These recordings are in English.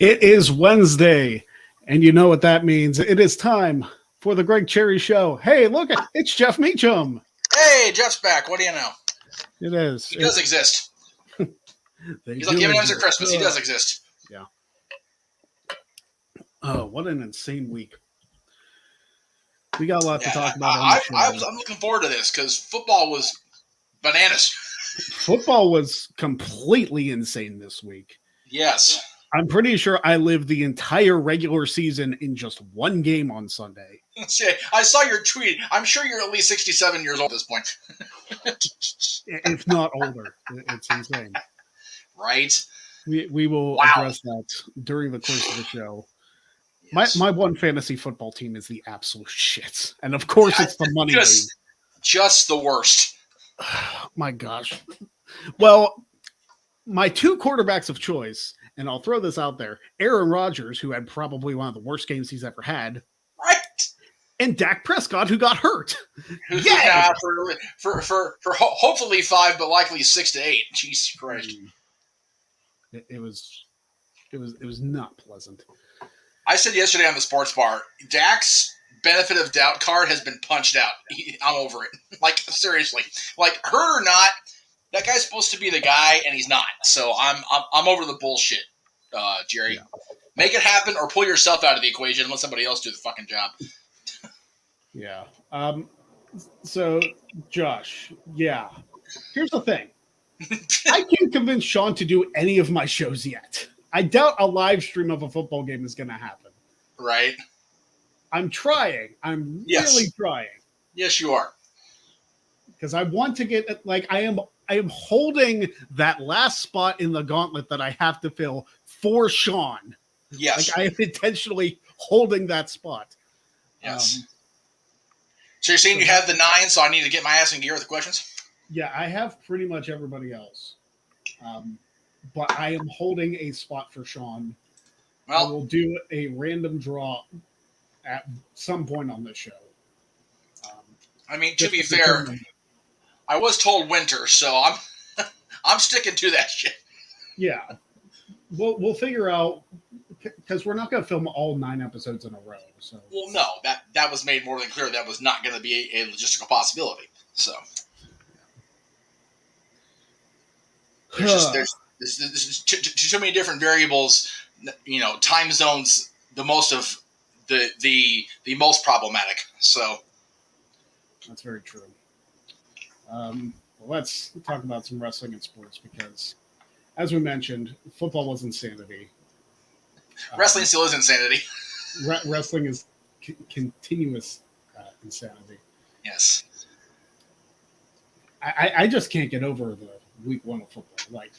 It is Wednesday, and you know what that means. It is time for the Greg Cherry Show. Hey, look, it's Jeff Meacham. Hey, Jeff's back. What do you know? It is. He does exist. He's like giving him for Christmas. He does exist. Yeah. Oh, what an insane week. We got a lot to talk about. I'm looking forward to this because football was bananas. Football was completely insane this week. Yes. I'm pretty sure I lived the entire regular season in just one game on Sunday. I saw your tweet. I'm sure you're at least 67 years old at this point. If not older. It's insane. Right? We will address that during the course of the show. Yes. My one fantasy football team is the absolute shit. And of course it's the money league. Just the worst. My gosh. Well, my two quarterbacks of choice, and I'll throw this out there, Aaron Rodgers, who had probably one of the worst games he's ever had. Right. And Dak Prescott, who got hurt. Yeah, for hopefully 5, but likely 6 to 8. Jesus Christ. It was not pleasant. I said yesterday on the sports bar, Dak's benefit of doubt card has been punched out. I'm over it. Like, seriously. Like, hurt or not, that guy's supposed to be the guy, and he's not. So I'm over the bullshit, Jerry. Yeah. Make it happen or pull yourself out of the equation and let somebody else do the fucking job. Yeah. So, Josh, yeah. Here's the thing. I can't convince Sean to do any of my shows yet. I doubt a live stream of a football game is going to happen. Right. I'm trying. I'm really trying. Yes, you are. Because I want to get, like, I am holding that last spot in the gauntlet that I have to fill for Sean. Yes. Like, I am intentionally holding that spot. Yes. So you're saying you have the 9, so I need to get my ass in gear with the questions? Yeah, I have pretty much everybody else. But I am holding a spot for Sean. Well, I will do a random draw at some point on this show. I mean, to be fair, I was told winter, so I'm sticking to that shit. Yeah, we'll figure out because we're not going to film all 9 episodes in a row. So no, that was made more than clear. That was not going to be a logistical possibility. So there's too many different variables. You know, time zones. The most of the most problematic. So that's very true. Let's talk about some wrestling and sports because, as we mentioned, football was insanity. Wrestling still is insanity. Wrestling is continuous insanity. Yes. I just can't get over the week 1 of football. Like,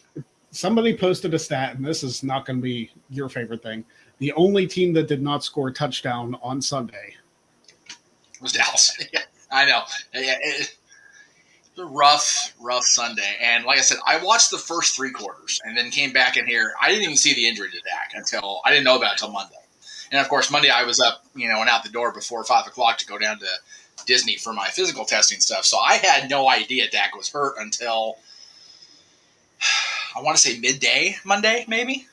somebody posted a stat, and this is not going to be your favorite thing. The only team that did not score a touchdown on Sunday was Dallas. Yeah, I know. Yeah, it was a rough Sunday. And like I said, I watched the first 3 quarters and then came back in here. I didn't even see the injury to Dak I didn't know about it until Monday. And of course, Monday I was up, and out the door before 5 o'clock to go down to Disney for my physical testing stuff. So I had no idea Dak was hurt until I want to say midday Monday, maybe.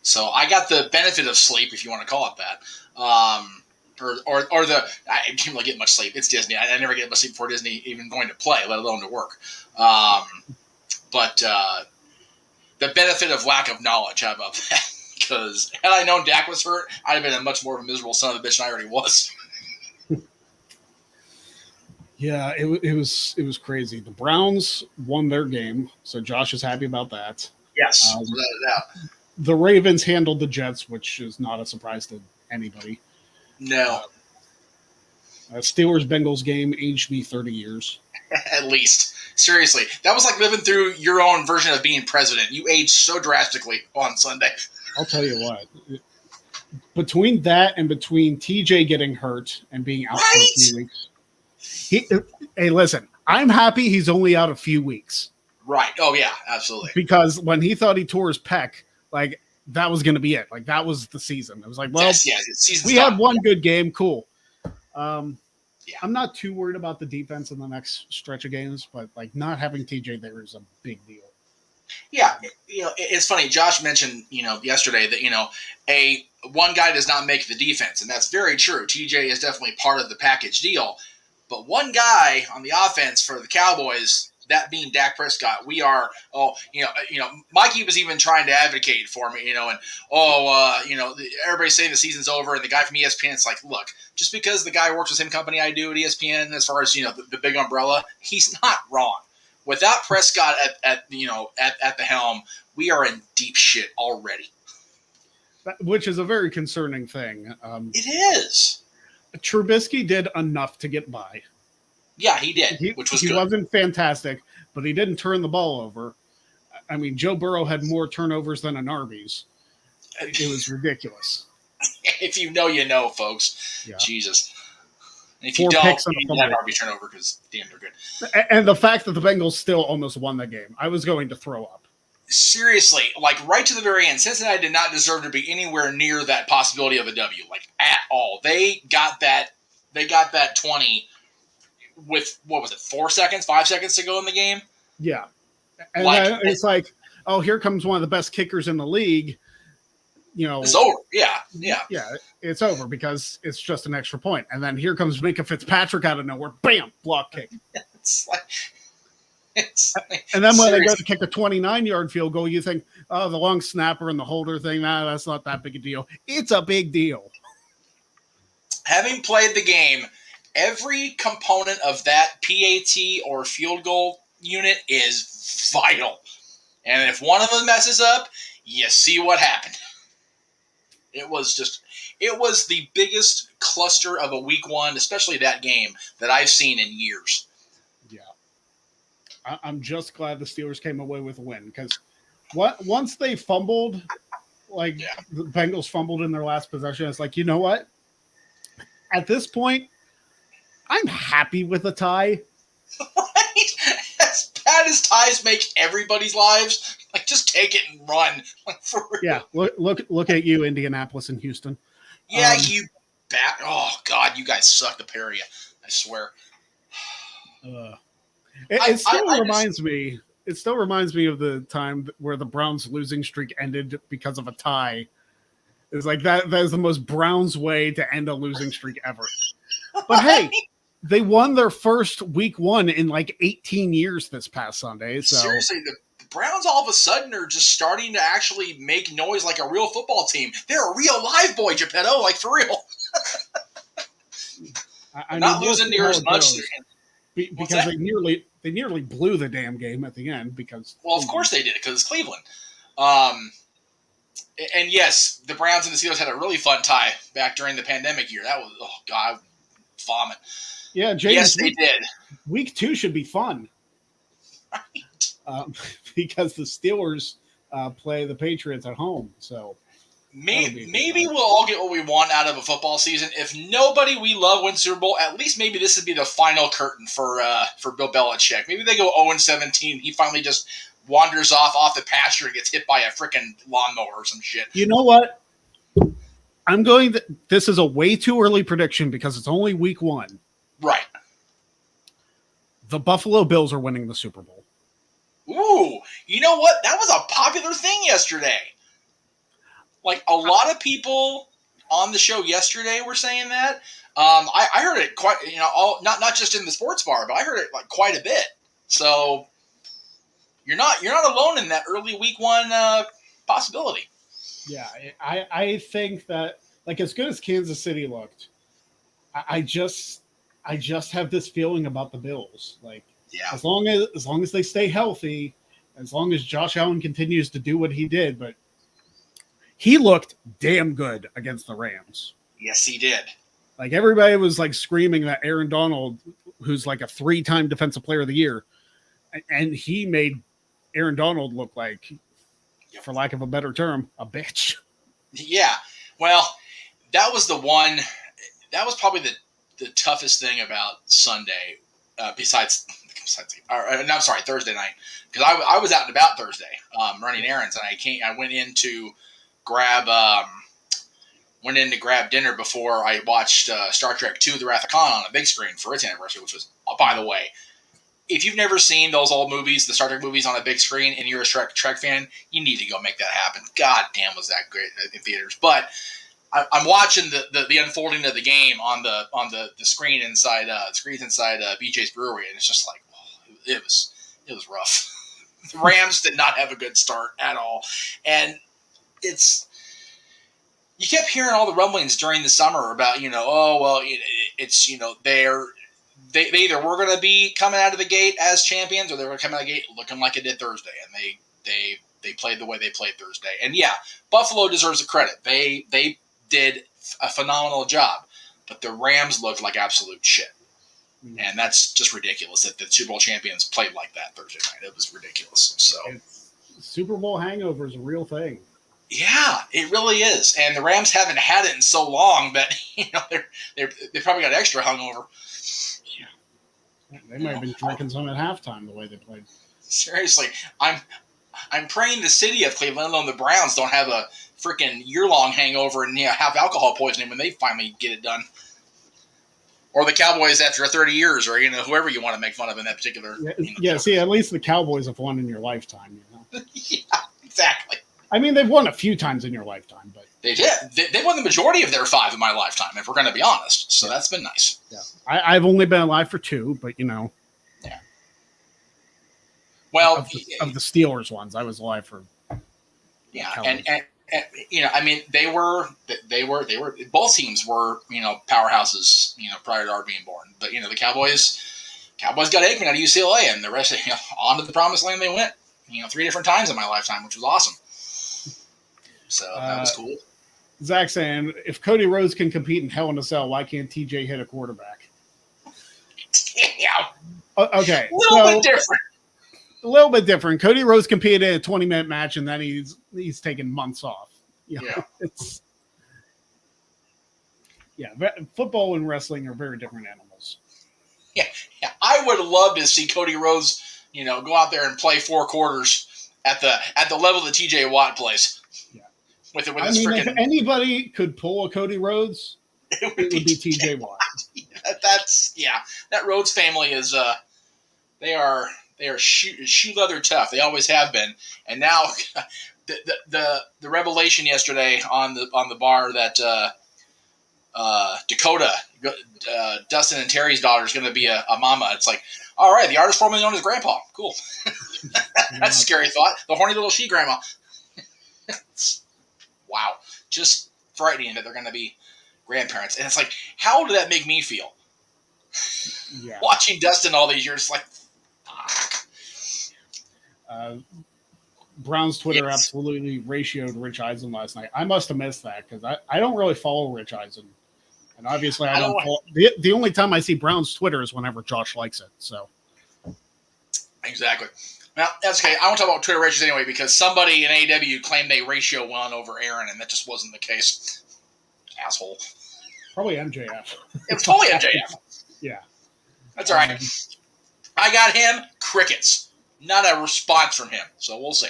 So I got the benefit of sleep, if you want to call it that. Or I didn't really get much sleep. It's Disney. I never get much sleep before Disney, even going to play, let alone to work. But the benefit of lack of knowledge, how about that? Because had I known Dak was hurt, I'd have been a much more of a miserable son of a bitch than I already was. Yeah, it was crazy. The Browns won their game, so Josh is happy about that. Yes, without a doubt. The Ravens handled the Jets, which is not a surprise to anybody. No. Steelers-Bengals game aged me 30 years. At least. Seriously. That was like living through your own version of being president. You aged so drastically on Sunday. I'll tell you what. Between that and between TJ getting hurt and being out for a few weeks. Hey, listen, I'm happy he's only out a few weeks. Right. Oh, yeah, absolutely. Because when he thought he tore his pec, like, that was going to be it. Like, that was the season. It was like, well, we had one good game. Cool. I'm not too worried about the defense in the next stretch of games, but, like, not having TJ there is a big deal. Yeah, it's funny. Josh mentioned, yesterday that a one guy does not make the defense, and that's very true. TJ is definitely part of the package deal, but one guy on the offense for the Cowboys, that being Dak Prescott, we are. Mikey was even trying to advocate for me, everybody's saying the season's over, and the guy from ESPN, it's like, look, just because the guy works with the same company I do at ESPN, as far as the big umbrella, he's not wrong. Without Prescott at the helm, we are in deep shit already. Which is a very concerning thing. It is. Trubisky did enough to get by. Yeah, he did, which was good. He wasn't fantastic, but he didn't turn the ball over. I mean, Joe Burrow had more turnovers than an Arby's. It was ridiculous. If you know, you know, folks. Yeah. Jesus. And if 4 you don't, you have Arby's turnover because damn, they're good. And the fact that the Bengals still almost won the game, I was going to throw up. Seriously, like right to the very end, Cincinnati did not deserve to be anywhere near that possibility of a W, like at all. They got that 20 with, what was it, 4 seconds, 5 seconds to go in the game? Yeah. And it's like, oh, here comes one of the best kickers in the league. It's over. Yeah. Yeah, it's over because it's just an extra point. And then here comes Minkah Fitzpatrick out of nowhere. Bam, block kick. And then when they go to kick a 29-yard field goal, you think, oh, the long snapper and the holder thing, that's not that big a deal. It's a big deal. Having played the game, every component of that PAT or field goal unit is vital. And if one of them messes up, you see what happened. It was the biggest cluster of a week one, especially that game, that I've seen in years. Yeah. I'm just glad the Steelers came away with a win because once they fumbled, the Bengals fumbled in their last possession, it's like, you know what? At this point, I'm happy with a tie. Right? As bad as ties make everybody's lives, just take it and run. For real. Yeah, look at you, Indianapolis and Houston. Yeah, you bat. Oh God, you guys suck, the pair of you. I swear. It still reminds me of the time where the Browns losing streak ended because of a tie. It's like that is the most Browns way to end a losing streak ever. But hey, they won their first week one in 18 years this past Sunday. So seriously, the Browns all of a sudden are just starting to actually make noise like a real football team. They're a real live boy, Geppetto, for real. Not losing near as much. Because they nearly blew the damn game at the end because. Well, of course they did it because it's Cleveland. And yes, the Browns and the Steelers had a really fun tie back during the pandemic year. That was, oh God, vomit. Yeah, James, yes, they did. Week 2 should be fun. Right. Because the Steelers play the Patriots at home. So maybe we'll all get what we want out of a football season. If nobody we love wins Super Bowl, at least maybe this would be the final curtain for Bill Belichick. Maybe they go 0-17. He finally just wanders off the pasture and gets hit by a freaking lawnmower or some shit. You know what? This is a way too early prediction because it's only week 1. Right. The Buffalo Bills are winning the Super Bowl. Ooh, you know what? That was a popular thing yesterday. A lot of people on the show yesterday were saying that. I heard it quite, not just in the sports bar, but I heard it quite a bit. So you're not alone in that early week 1 possibility. Yeah, I think that as good as Kansas City looked, I just have this feeling about the Bills. As long as they stay healthy, as long as Josh Allen continues to do what he did, but he looked damn good against the Rams. Yes, he did. Everybody was screaming that Aaron Donald, who's a 3-time Defensive Player of the Year, and he made Aaron Donald look for lack of a better term, a bitch. Yeah. Well, that was probably the toughest thing about Sunday, besides Thursday night, because I was out and about Thursday, running errands, and I went in to grab dinner before I watched Star Trek II: The Wrath of Khan on a big screen for its anniversary, which was, by the way, if you've never seen those old movies, the Star Trek movies on a big screen, and you're a Trek fan, you need to go make that happen. God damn, was that great in theaters. But I'm watching the unfolding of the game on the screen inside screens inside BJ's Brewery, and it's just like, oh, it was rough. The Rams did not have a good start at all, and you kept hearing all the rumblings during the summer about it's they either were going to be coming out of the gate as champions, or they were coming out of the gate looking like it did Thursday, and they played the way they played Thursday. And yeah, Buffalo deserves the credit. They did a phenomenal job, but the Rams looked like absolute shit. And that's just ridiculous that the Super Bowl champions played like that Thursday night. It was ridiculous. So Super Bowl hangover is a real thing. Yeah, it really is. And the Rams haven't had it in so long that they probably got extra hungover. Yeah, they might have been drinking some at halftime the way they played. Seriously, I'm praying the city of Cleveland and the Browns don't have a freaking year-long hangover and have alcohol poisoning when they finally get it done. Or the Cowboys after 30 years, or whoever you want to make fun of in that particular. See, at least the Cowboys have won in your lifetime. Yeah, exactly. I mean, they've won a few times in your lifetime, but they did. They won the majority of their 5 in my lifetime, if we're going to be honest. So that's been nice. Yeah, I've only been alive for 2, but Yeah. Well, of the Steelers ones, I was alive for. Yeah, and I mean, they were both teams were powerhouses prior to our being born. But the Cowboys got Aikman out of UCLA, and the rest on to the promised land they went. 3 different times in my lifetime, which was awesome. So that was cool. Zach saying, if Cody Rhodes can compete in Hell in a Cell, why can't TJ hit a quarterback? Damn. Okay. A little bit different. Cody Rhodes competed in a 20-minute match, and then he's taken months off. Football and wrestling are very different animals. Yeah. I would love to see Cody Rhodes, go out there and play 4 quarters at the level that TJ Watt plays. If anybody could pull a Cody Rhodes, it would be TJ Watt. That Rhodes family is they are shoe leather tough. They always have been, and now the revelation yesterday on the bar that Dakota, Dustin and Terry's daughter is going to be a mama. It's like, all right, the artist formerly known as Grandpa. Cool. That's a scary thought. The horny little she grandma. Wow, just frightening that they're going to be grandparents. And it's like, how did that make me feel? Yeah. Watching Dustin all these years, like, Brown's Twitter absolutely ratioed Rich Eisen last night. I must have missed that because I don't really follow Rich Eisen. And obviously I don't follow. The only time I see Brown's Twitter is whenever Josh likes it. So exactly. Well, that's okay. I won't talk about Twitter ratios anyway because somebody in AEW claimed they ratio one over Aaron, and that just wasn't the case. Asshole. Probably MJF. It's totally MJF. Yeah. That's all right. I got him. Crickets. Not a response from him. So we'll see.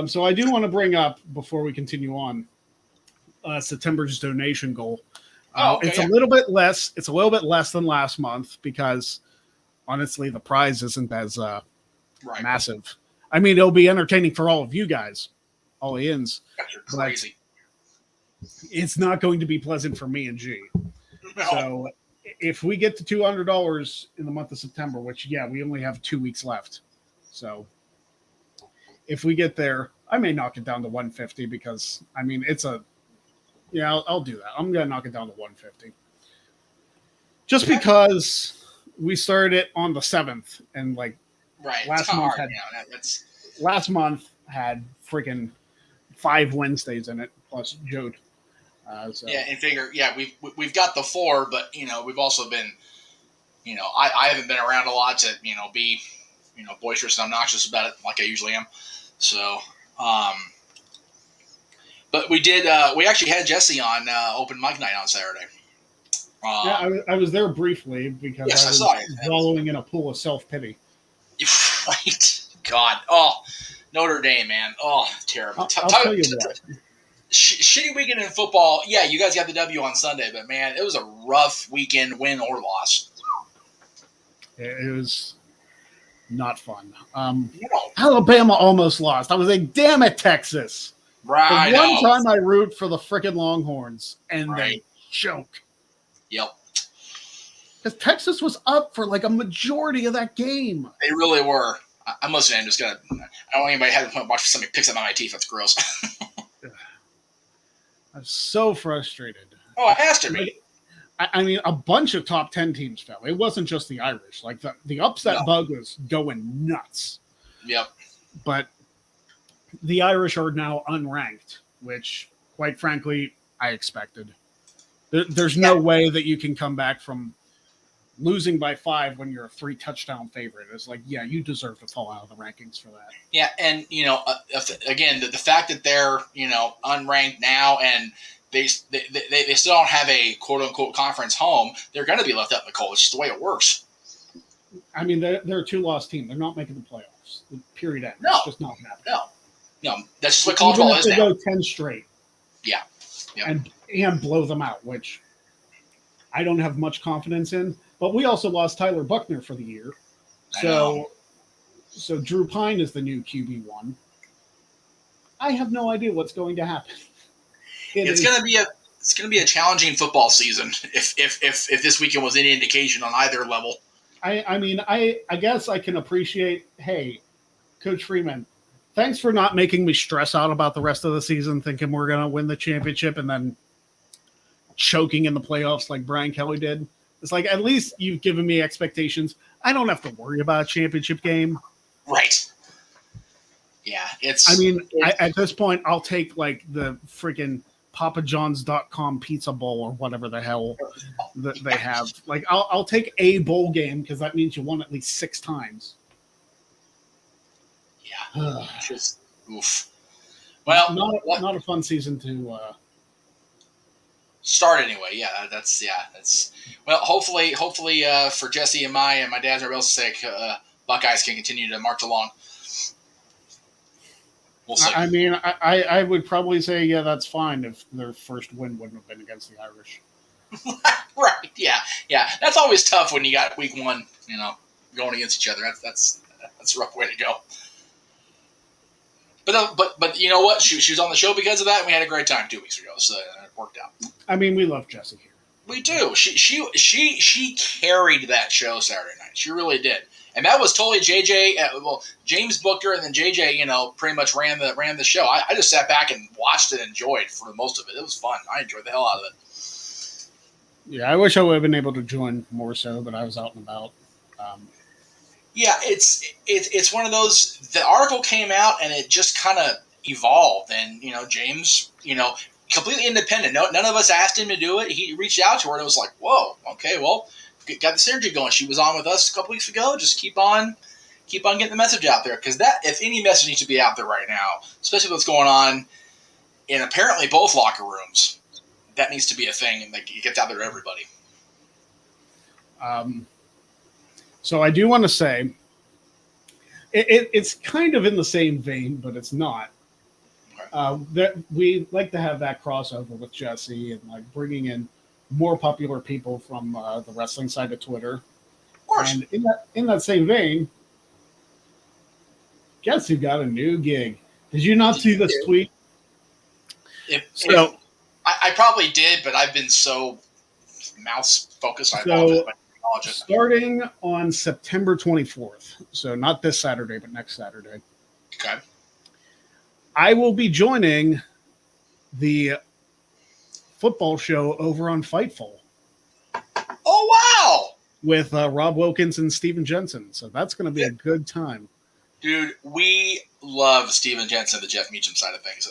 So I do want to bring up, before we continue on, September's donation goal. It's a little bit less. It's a little bit less than last month because, honestly, the prize isn't as massive. I mean, it'll be entertaining for all of you guys, all the ins. You're crazy. It's not going to be pleasant for me and G. No. So if we get to $200 in the month of September, which, we only have 2 weeks left. So if we get there, I may knock it down to 150 because, I mean, I'll do that. I'm going to knock it down to 150. Just because we started it on the 7th and last month had freaking 5 Wednesdays in it plus Jode. And figure, we've got the 4, but we've also been, I haven't been around a lot to be boisterous and obnoxious about it like I usually am. So, but we did. We actually had Jesse on open mic night on Saturday. I was there briefly because I was wallowing in a pool of self-pity. Right. God. Oh, Notre Dame, man. Oh, terrible. I'll tell you what. Shitty weekend in football. Yeah, you guys got the W on Sunday, but man, it was a rough weekend, win or loss. It was not fun. No. Alabama almost lost. I was like, damn it, Texas. Right, The one time I root for the freaking Longhorns, and Right. they choke. Yep. Because Texas was up for like a majority of that game. They really were. I must say, I'm just gonna. I don't want anybody to watch somebody picks up my teeth. That's gross. I was so frustrated. Oh, it has to be. I mean, a bunch of top 10 teams fell. It wasn't just the Irish. Like the upset bug was going nuts. Yep. But the Irish are now unranked, which, quite frankly, I expected. There's no way that you can come back from losing by 5 when you're a 3-touchdown favorite. It's like, yeah, you deserve to fall out of the rankings for that. Yeah, and again, the fact that they're unranked now and they still don't have a quote unquote conference home, they're going to be left out in the cold. It's just the way it works. I mean, they're a 2-loss team. They're not making the playoffs. Period. End. No, it's just not happening. No, that's just what college ball is now. Go 10 straight. Yeah. Yep. And blow them out, which I don't have much confidence in. But we also lost Tyler Buckner for the year. So Drew Pine is the new QB1. I have no idea what's going to happen. It's going to be a challenging football season if this weekend was any indication on either level. I mean, I guess I can appreciate, hey, Coach Freeman, thanks for not making me stress out about the rest of the season thinking we're going to win the championship and then choking in the playoffs like Brian Kelly did. It's like, at least you've given me expectations. I don't have to worry about a championship game. Right. Yeah. At this point, I'll take like the freaking PapaJohns.com pizza bowl or whatever the hell that they have. Like, I'll take a bowl game because that means you won at least 6 times. Yeah. Just oof. Well, not a fun season to start anyway. Yeah, that's well. Hopefully, for Jesse and my dad's and everybody's sake, Buckeyes can continue to march along. We'll see. I mean, I would probably say, yeah, that's fine if their first win wouldn't have been against the Irish. Right. Yeah. That's always tough when you got week 1, going against each other. That's a rough way to go. But you know what? She was on the show because of that, and we had a great time 2 weeks ago, so it worked out. I mean, we love Jessie here. We do. She carried that show Saturday night. She really did. And that was totally JJ. James Booker and then JJ, pretty much ran the show. I just sat back and watched it and enjoyed for most of it. It was fun. I enjoyed the hell out of it. Yeah, I wish I would have been able to join more so, but I was out and about. Yeah, it's one of those. The article came out and it just kind of evolved. And James, completely independent. No, none of us asked him to do it. He reached out to her and it was like, whoa, okay, well. Got the synergy going. She was on with us a couple weeks ago. Just keep on getting the message out there, because that, if any message needs to be out there right now, especially what's going on in apparently both locker rooms, that needs to be a thing, and it gets out there to everybody. So I do want to say it's kind of in the same vein, but it's not. Okay. That we like to have that crossover with Jesse and like bringing in more popular people from the wrestling side of Twitter. Of course. And in that same vein, guess who got a new gig? Did you not see this tweet? I probably did, but I've been so mouse focused. I apologize. Starting on September 24th, so not this Saturday, but next Saturday. Okay. I will be joining the football show over on Fightful. Oh, wow! With Rob Wilkins and Steven Jensen. So that's going to be a good time. Dude, we love Steven Jensen, the Jeff Meacham side of things.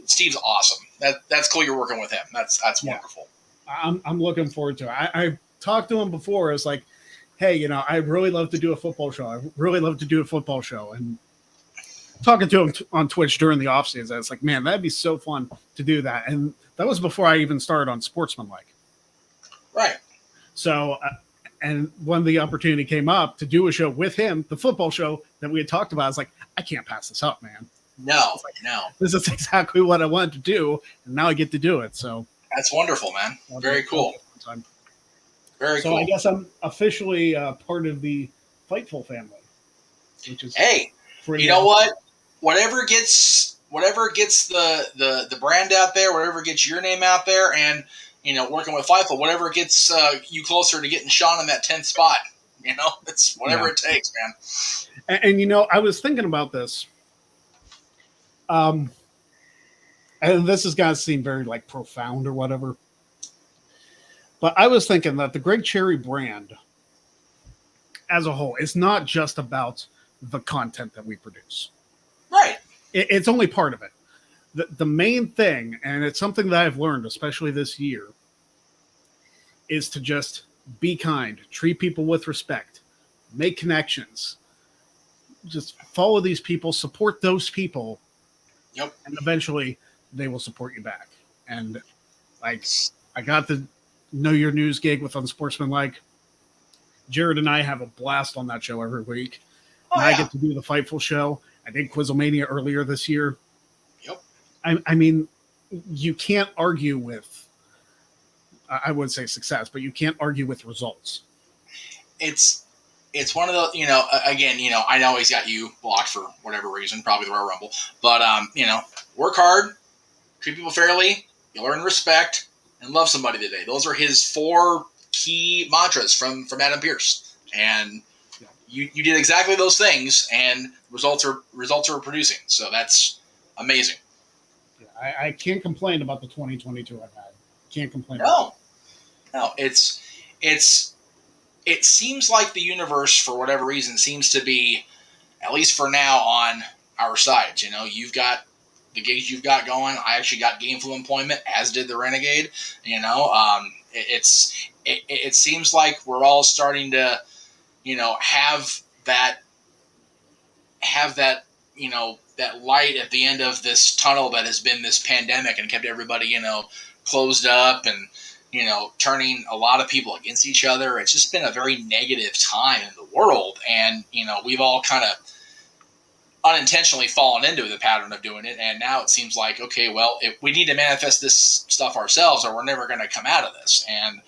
Steve's awesome. That's cool you're working with him. That's wonderful. I'm looking forward to it. I talked to him before. It's like, hey, I'd really love to do a football show. And talking to him on Twitch during the offseason, it's like, man, that'd be so fun to do that. And that was before I even started on Sportsmanlike. Right. So, and when the opportunity came up to do a show with him, the football show that we had talked about, I was like, I can't pass this up, man. No. This is exactly what I wanted to do, and now I get to do it. So that's wonderful, man. Very cool. Very So cool. I guess I'm officially part of the Fightful family, which is Hey, pretty you know awesome. what? Whatever gets the brand out there, whatever gets your name out there, and working with Fightful, whatever gets you closer to getting Sean in that 10th spot. It's whatever Yeah. it takes, man. And I was thinking about this. Um, and this is gonna seem very like profound or whatever, but I was thinking that the Greg Cherry brand as a whole is not just about the content that we produce. Right. It's only part of it. The main thing, and it's something that I've learned, especially this year, is to just be kind, treat people with respect, make connections, just follow these people, support those people, Yep. and eventually they will support you back. And like, I got the Know Your News gig with Unsportsmanlike. Jared and I have a blast on that show every week. Oh, Now I yeah. get to do the Fightful show. I did Quizlemania earlier this year. Yep. I mean, you can't argue with, I wouldn't say success, but you can't argue with results. It's one of the, again, I know he's got you blocked for whatever reason, probably the Royal Rumble, but work hard, treat people fairly, you learn respect, and love somebody today. Those are his 4 key mantras from Adam Pearce, and you did exactly those things, and results are producing. So that's amazing. I can't complain about the 2022 I've had. Can't complain. No, it seems like the universe, for whatever reason, seems to be, at least for now, on our side. You've got the gigs you've got going. I actually got gainful employment, as did the Renegade. It seems like we're all starting to, have that, that light at the end of this tunnel that has been this pandemic and kept everybody, closed up and, turning a lot of people against each other. It's just been a very negative time in the world. And, we've all kind of unintentionally fallen into the pattern of doing it. And now it seems like, okay, well, if we need to manifest this stuff ourselves or we're never going to come out of this. And,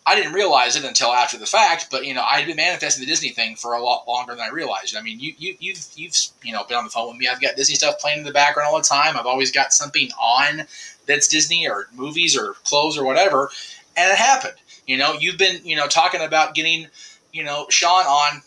I didn't realize it until after the fact, but, I'd been manifesting the Disney thing for a lot longer than I realized. I mean, you've been on the phone with me. I've got Disney stuff playing in the background all the time. I've always got something on that's Disney or movies or clothes or whatever. And it happened. You've been, talking about getting, Sean on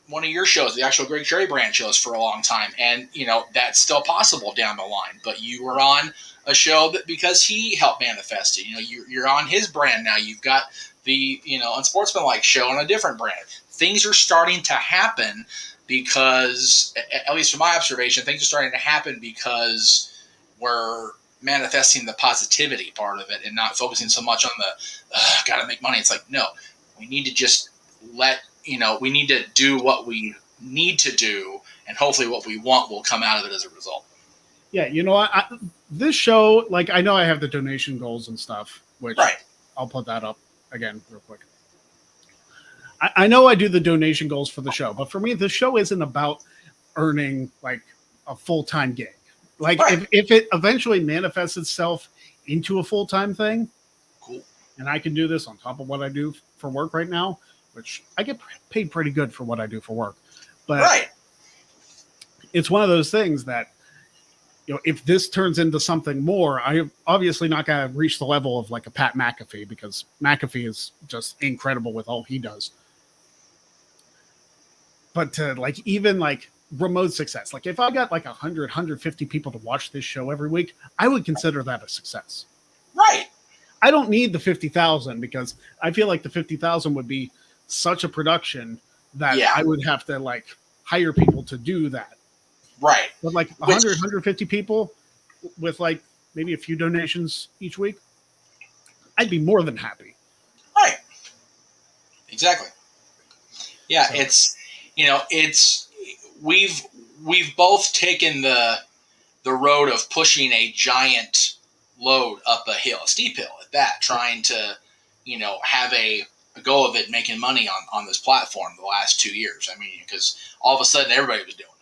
one of your shows, the actual Greg Cherry brand shows, for a long time. And, that's still possible down the line. But you were on a show that because he helped manifest it. You're on his brand now. You've got the, Unsportsmanlike show on a different brand. Things are starting to happen because, at least from my observation, things are starting to happen because we're manifesting the positivity part of it and not focusing so much on the, got to make money. It's like, no, we need to just we need to do what we need to do, and hopefully what we want will come out of it as a result. Yeah, this show, like, I know I have the donation goals and stuff, which I'll put that up again real quick. I know I do the donation goals for the show, but for me, the show isn't about earning like a full-time gig. Like, if it eventually manifests itself into a full-time thing, cool, and I can do this on top of what I do for work right now, which I get paid pretty good for what I do for work. But it's one of those things that, if this turns into something more, I'm obviously not going to reach the level of like a Pat McAfee, because McAfee is just incredible with all he does. But to like even like remote success, like if I got like 100, 150 people to watch this show every week, I would consider that a success. Right. I don't need the 50,000 because I feel like the 50,000 would be such a production that I would have to like hire people to do that. Right. But like 100, 150 people with like maybe a few donations each week, I'd be more than happy. Right. Exactly. Yeah, so. We've both taken the road of pushing a giant load up a hill, a steep hill at that, trying to, have a go of it, making money on this platform the last 2 years. I mean, because all of a sudden everybody was doing it.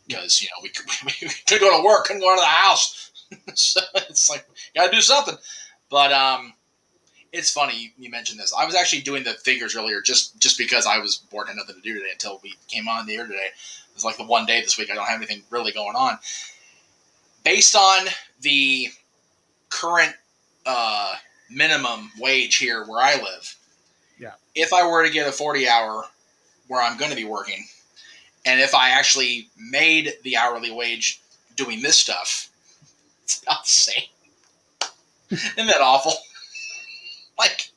Because, we couldn't go to work, couldn't go to the house. So it's like, got to do something. But It's funny you mentioned this. I was actually doing the figures earlier just because I was bored and had nothing to do today until we came on the air today. It was like the one day this week I don't have anything really going on. Based on the current minimum wage here where I live, Yeah. if I were to get a 40-hour where I'm going to be working, and if I actually made the hourly wage doing this stuff, it's not the same. Isn't that awful? Like,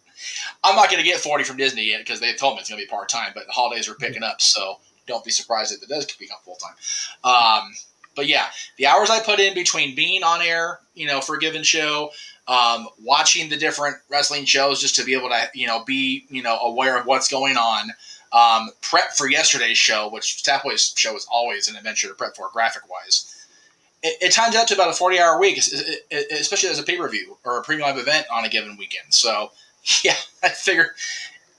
I'm not going to get 40 from Disney yet because they told me it's going to be part-time, but the holidays are picking up, so don't be surprised if it does become full-time. But yeah, the hours I put in between being on air, for a given show, watching the different wrestling shows just to be able to, be, aware of what's going on, prep for yesterday's show, which Tapway's show is always an adventure to prep for graphic-wise. It times out to about a 40-hour week, especially as a pay-per-view or a premium live event on a given weekend. So, yeah, I figure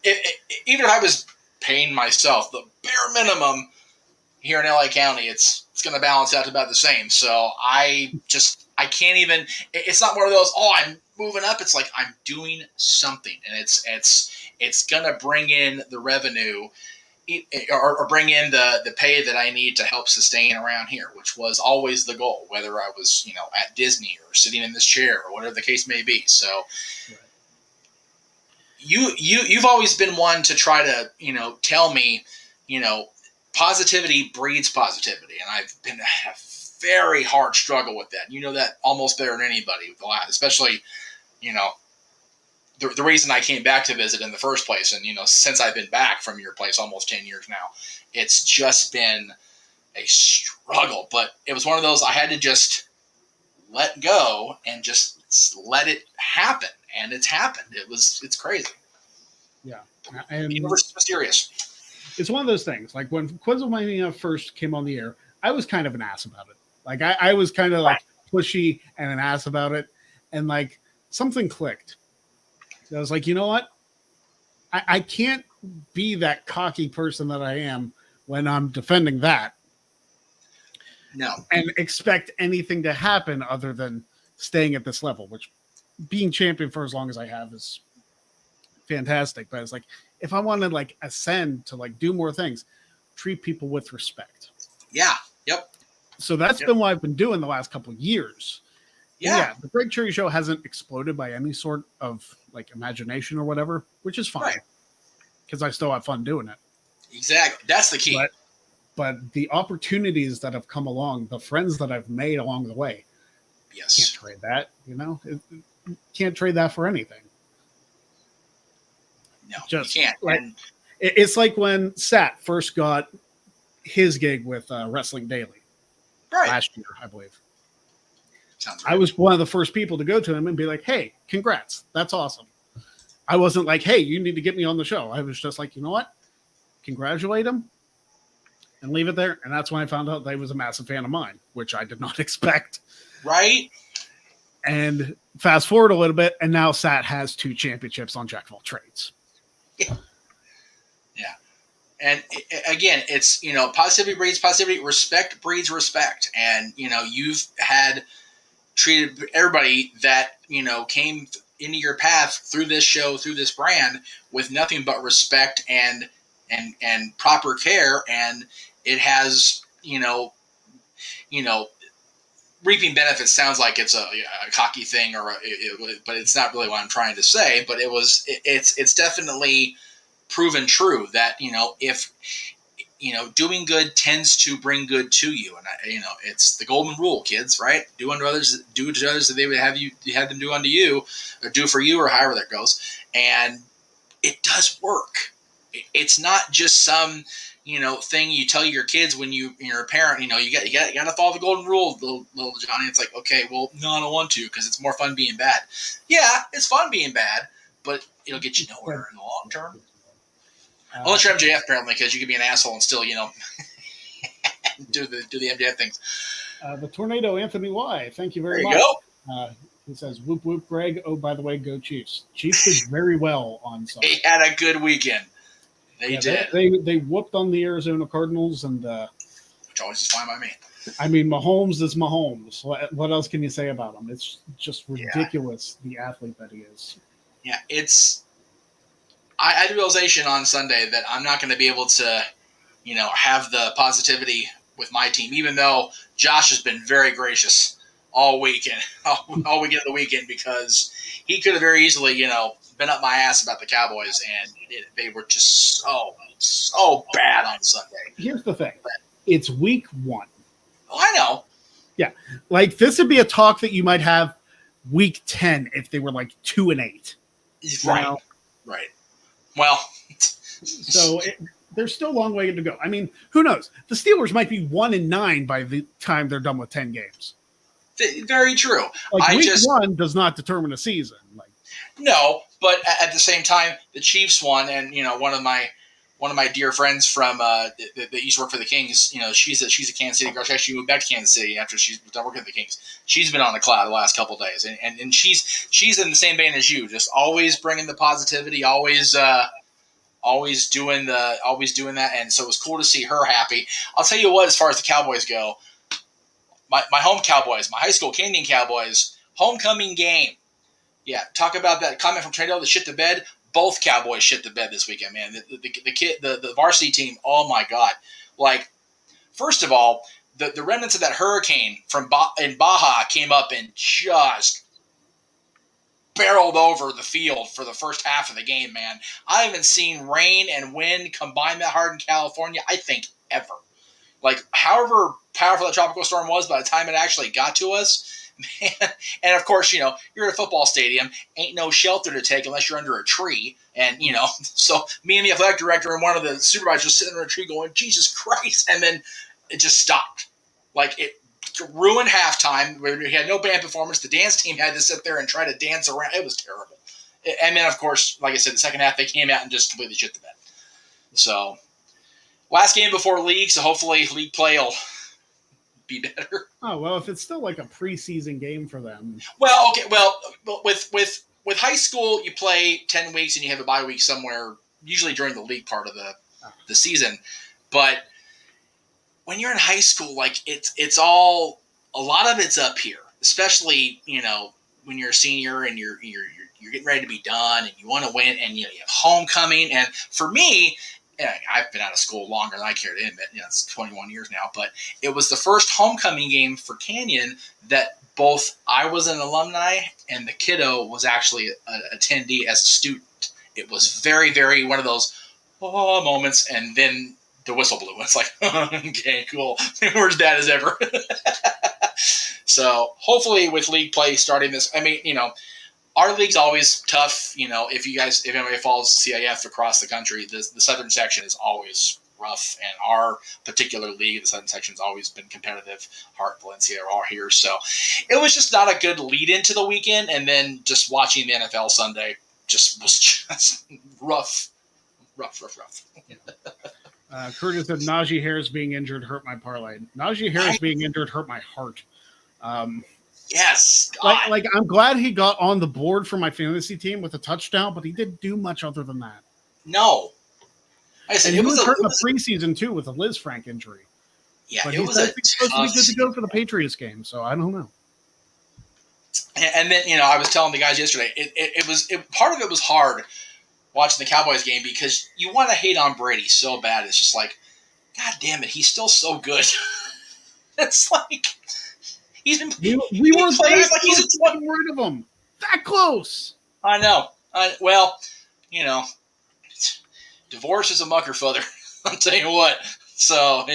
even if I was paying myself the bare minimum here in LA County, it's going to balance out to about the same. So I can't even. It's not one of those. Oh, I'm moving up. It's like I'm doing something, and it's going to bring in the revenue. Or bring in the pay that I need to help sustain around here, which was always the goal, whether I was, at Disney or sitting in this chair or whatever the case may be. So right. You've always been one to try to, tell me, positivity breeds positivity. And I've been a very hard struggle with that. You know that almost better than anybody, especially, the reason I came back to visit in the first place, and since I've been back from your place almost 10 years now, it's just been a struggle. But it was one of those I had to just let go and just let it happen, and it's happened. It's crazy. Yeah, and the universe is mysterious. It's one of those things. Like when Quinzlemania first came on the air, I was kind of an ass about it. Like I was kind of like pushy and an ass about it, and like something clicked. I was like, you know what? I can't be that cocky person that I am when I'm defending that. No. And expect anything to happen other than staying at this level, which being champion for as long as I have is fantastic. But it's like, if I want to like ascend to like do more things, treat people with respect. Yeah. Yep. So that's been what I've been doing the last couple of years. Yeah, the Greg Cherry Show hasn't exploded by any sort of like imagination or whatever, which is fine because I still have fun doing it. Exactly, that's the key. But the opportunities that have come along, the friends that I've made along the way, can't trade that. Can't trade that for anything. No, you can't. Like, it's like when Sat first got his gig with Wrestling Daily last year, I believe. I was one of the first people to go to him and be like, hey, congrats. That's awesome. I wasn't like, hey, you need to get me on the show. I was just like, you know what? Congratulate him and leave it there. And that's when I found out that he was a massive fan of mine, which I did not expect. Right. And fast forward a little bit, and now Sat has 2 championships on Jack of all trades. Yeah. And again, it's, positivity breeds positivity. Respect breeds respect. And, you've had treated everybody that, came into your path through this show, through this brand with nothing but respect and proper care. And it has, reaping benefits sounds like it's a cocky thing but it's not really what I'm trying to say, but it's definitely proven true that, if, doing good tends to bring good to you. And, it's the golden rule, kids, right? Do unto others that they would have them do unto you, or do for you, or however that goes. And it does work. It's not just some, thing you tell your kids when you're a parent, you got to follow the golden rule, little Johnny. It's like, okay, well, no, I don't want to, because it's more fun being bad. Yeah, it's fun being bad, but it'll get you nowhere in the long term. Unless you're MJF, apparently, because you can be an asshole and still, do the MJF things. The Tornado Anthony Y. Thank you very much. There you go. He says, whoop, whoop, Greg. Oh, by the way, go Chiefs. Chiefs did very well on Sunday. They had a good weekend. They did. They whooped on the Arizona Cardinals. Which always is fine by me. I mean, Mahomes is Mahomes. What else can you say about him? It's just ridiculous, the athlete that he is. Yeah, I had a realization on Sunday that I'm not going to be able to, have the positivity with my team, even though Josh has been very gracious all weekend, all weekend of the weekend, because he could have very easily, been up my ass about the Cowboys, and they were just so bad on Sunday. Here's the thing. It's week 1. Oh, I know. Yeah. Like, this would be a talk that you might have week 10 if they were like 2-8. Right. Right. Well, so there's still a long way to go. I mean, who knows? The Steelers might be 1-9 by the time they're done with 10 games. Very true. Like, week 1 does not determine a season. Like, no, but at the same time, the Chiefs won, and one of my dear friends from that used to work for the Kings, she's a Kansas City girl. She actually moved back to Kansas City after she's done working at the Kings. She's been on the cloud the last couple of days, and she's in the same vein as you, just always bringing the positivity, always doing that, and so it was cool to see her happy. I'll tell you what, as far as the Cowboys go, my home Cowboys, my high school Canadian Cowboys, homecoming game. Yeah, talk about that comment from Trado, the shit the bed. Both Cowboys shit the bed this weekend, man. The varsity team, oh my God. Like, first of all, the remnants of that hurricane in Baja came up and just barreled over the field for the first half of the game, man. I haven't seen rain and wind combine that hard in California, I think, ever. Like, however powerful that tropical storm was by the time it actually got to us, man. And of course, you're at a football stadium, ain't no shelter to take unless you're under a tree. And, so me and the athletic director and one of the supervisors sitting under a tree going, Jesus Christ. And then it just stopped. Like, it ruined halftime. We had no band performance. The dance team had to sit there and try to dance around. It was terrible. And then, of course, like I said, the second half, they came out and just completely shit the bed. So, last game before league, so hopefully league play will be better. Oh, well, if it's still like a preseason game for them. Well, okay. Well, with high school, you play 10 weeks and you have a bye week somewhere, usually during the league part of the season. But when you're in high school, like it's all, a lot of it's up here, especially, when you're a senior and you're getting ready to be done and you want to win and you have homecoming. And for me, I've been out of school longer than I care to admit. It's 21 years now, but it was the first homecoming game for Canyon that both I was an alumni and the kiddo was actually an attendee as a student. It was very, very one of those moments, and then the whistle blew. It's like, okay, cool. We're as bad as ever. So hopefully with league play starting this, I mean, our league's always tough. If anybody follows the CIF across the country, the southern section is always rough, and our particular league, the southern section, has always been competitive. Hart, Valencia are all here, so it was just not a good lead into the weekend. And then just watching the NFL Sunday was just rough. Curtis said Najee Harris being injured hurt my parlay. Najee Harris being injured hurt my heart. Yes. Like I'm glad he got on the board for my fantasy team with a touchdown, but he didn't do much other than that. No. And he was hurt in the preseason too with a Liz Frank injury. Yeah, but it was supposed to be good to go for the Patriots game, so I don't know. And then I was telling the guys yesterday, part of it was hard watching the Cowboys game because you want to hate on Brady so bad. It's just like, God damn it, he's still so good. It's like he's been. We were plays like he's getting rid of him. That close. I know. Well, divorce is a mucker feather. I'll tell you what. So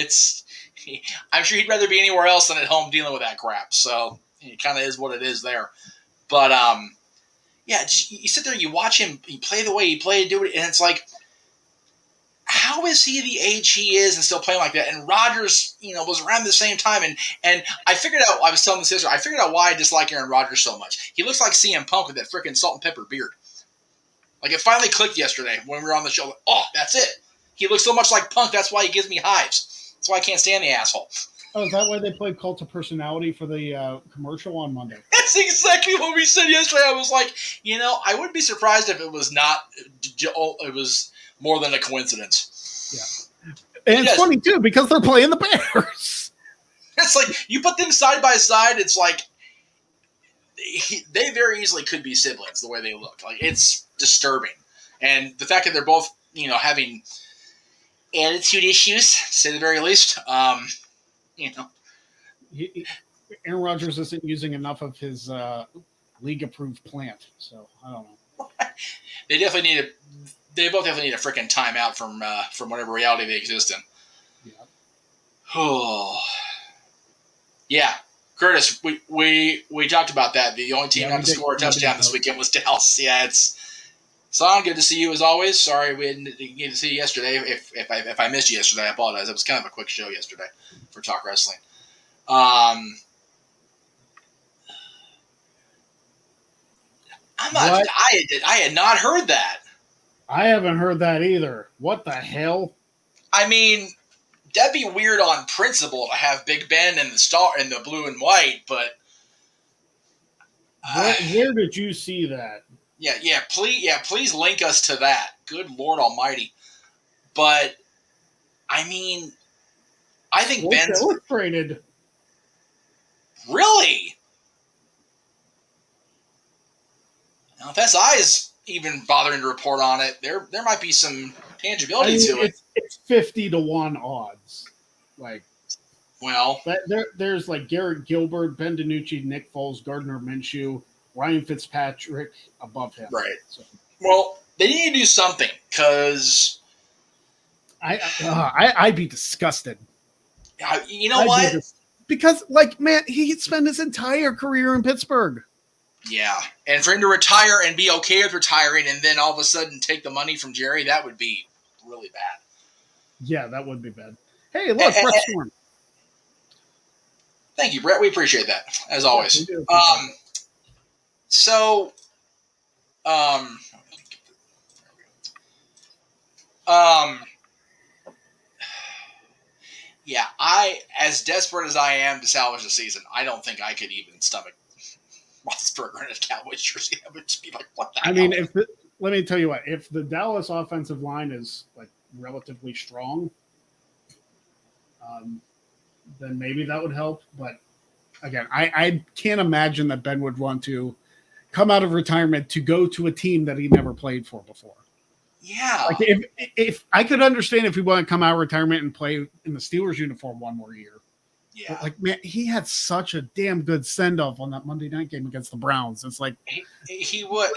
I'm sure he'd rather be anywhere else than at home dealing with that crap. So it kind of is what it is there. But yeah, just, you sit there, you watch him, you play the way he played, do it, and it's like, how is he the age he is and still playing like that? And Rodgers, was around the same time, and I figured out. I was telling the sister, I figured out why I dislike Aaron Rodgers so much. He looks like CM Punk with that freaking salt and pepper beard. Like, it finally clicked yesterday when we were on the show. Like, oh, that's it. He looks so much like Punk. That's why he gives me hives. That's why I can't stand the asshole. Oh, is that why they played Cult of Personality for the commercial on Monday? That's exactly what we said yesterday. I was like, I wouldn't be surprised if it was not. It was more than a coincidence. Yeah, and it's funny too because they're playing the Bears. It's like you put them side by side. It's like they very easily could be siblings the way they look. Like, it's disturbing. And the fact that they're both, having attitude issues, to say the very least, you know, Aaron Rodgers isn't using enough of his league-approved plant, so I don't know. they definitely need a. They both definitely need a freaking timeout from whatever reality they exist in. Yeah. Oh, yeah, Curtis. We talked about that. The only team not to score a touchdown this weekend was Dallas. Yeah, it's. Son, good to see you as always. Sorry we didn't get to see you yesterday. If I missed you yesterday, I apologize. It was kind of a quick show yesterday for Talk Wrestling. I had not heard that. I haven't heard that either. What the hell? I mean, that'd be weird on principle to have Big Ben and the star and the blue and white, but where did you see that? Yeah, please link us to that. Good Lord Almighty! But I mean, I think Ben's illustrated. Really? Now, if SI is even bothering to report on it, there might be some tangibility to it. It's 50-1 odds. Like, well, there's like Garrett Gilbert, Ben DiNucci, Nick Foles, Gardner Minshew, Ryan Fitzpatrick above him. Right. So, well, they need to do something because I'd be disgusted. You know what? Because, like, man, he spent his entire career in Pittsburgh. Yeah, and for him to retire and be okay with retiring and then all of a sudden take the money from Jerry, that would be really bad. Yeah, that would be bad. Hey, look, Brett Storm. Thank you, Brett. We appreciate that, as always. Yeah, as desperate as I am to salvage the season, I don't think I could even stomach Roethlisberger in a Cowboys jersey. I would just be like, what the hell? mean, let me tell you what, if the Dallas offensive line is like relatively strong, then maybe that would help. But again, I can't imagine that Ben would want to come out of retirement to go to a team that he never played for before. Yeah. Like if I could understand if he wanted to come out of retirement and play in the Steelers uniform one more year. Yeah. But like, man, he had such a damn good send off on that Monday night game against the Browns. It's like he ruined